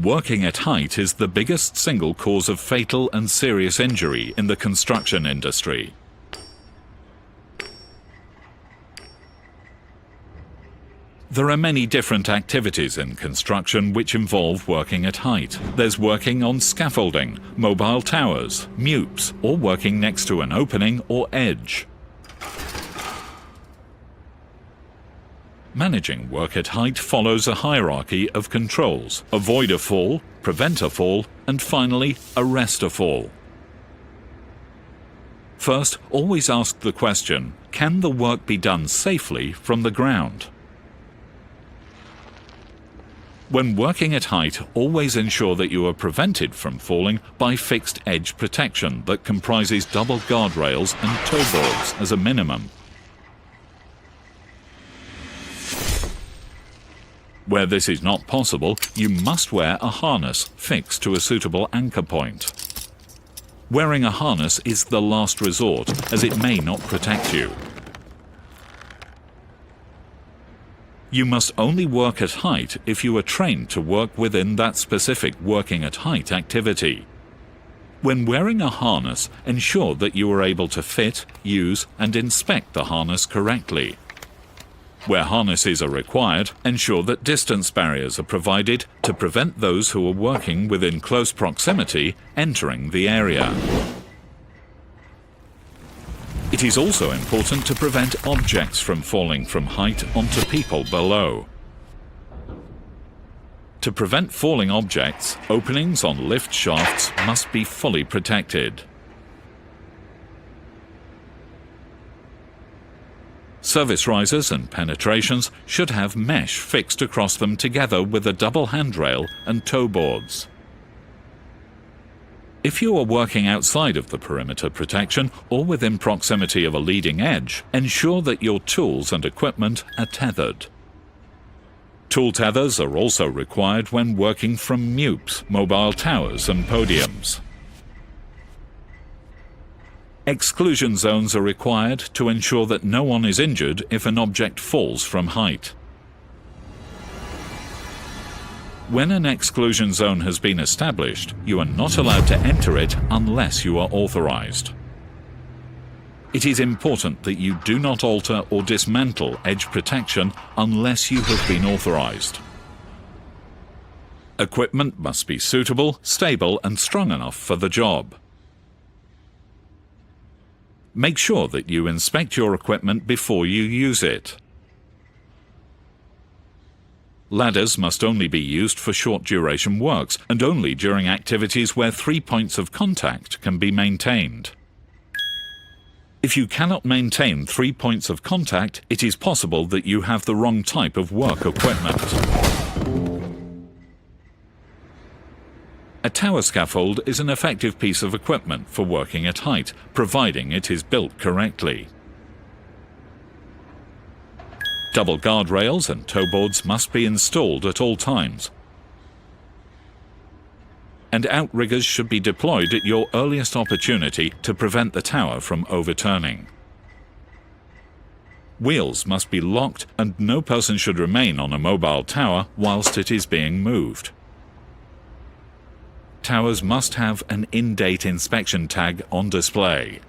Working at height is the biggest single cause of fatal and serious injury in the construction industry. There are many different activities in construction which involve working at height. There's working on scaffolding, mobile towers, MEWPs, or working next to an opening or edge. Managing work at height follows a hierarchy of controls: avoid a fall, prevent a fall, and finally, arrest a fall. First, always ask the question, can the work be done safely from the ground? When working at height, always ensure that you are prevented from falling by fixed edge protection that comprises double guardrails and toe boards as a minimum. Where this is not possible, you must wear a harness fixed to a suitable anchor point. Wearing a harness is the last resort, as it may not protect you. You must only work at height if you are trained to work within that specific working at height activity. When wearing a harness, ensure that you are able to fit, use, and inspect the harness correctly. Where harnesses are required, ensure that distance barriers are provided to prevent those who are working within close proximity entering the area. It is also important to prevent objects from falling from height onto people below. To prevent falling objects, openings on lift shafts must be fully protected. Service risers and penetrations should have mesh fixed across them together with a double handrail and toe boards. If you are working outside of the perimeter protection or within proximity of a leading edge, ensure that your tools and equipment are tethered. Tool tethers are also required when working from MEWPs, mobile towers and podiums. Exclusion zones are required to ensure that no one is injured if an object falls from height. When an exclusion zone has been established, you are not allowed to enter it unless you are authorized. It is important that you do not alter or dismantle edge protection unless you have been authorized. Equipment must be suitable, stable, and strong enough for the job. Make sure that you inspect your equipment before you use it. Ladders must only be used for short-duration works and only during activities where 3 points of contact can be maintained. If you cannot maintain 3 points of contact, it is possible that you have the wrong type of work equipment. A tower scaffold is an effective piece of equipment for working at height, providing it is built correctly. Double guardrails and toe boards must be installed at all times, and outriggers should be deployed at your earliest opportunity to prevent the tower from overturning. Wheels must be locked and no person should remain on a mobile tower whilst it is being moved. Towers must have an in-date inspection tag on display.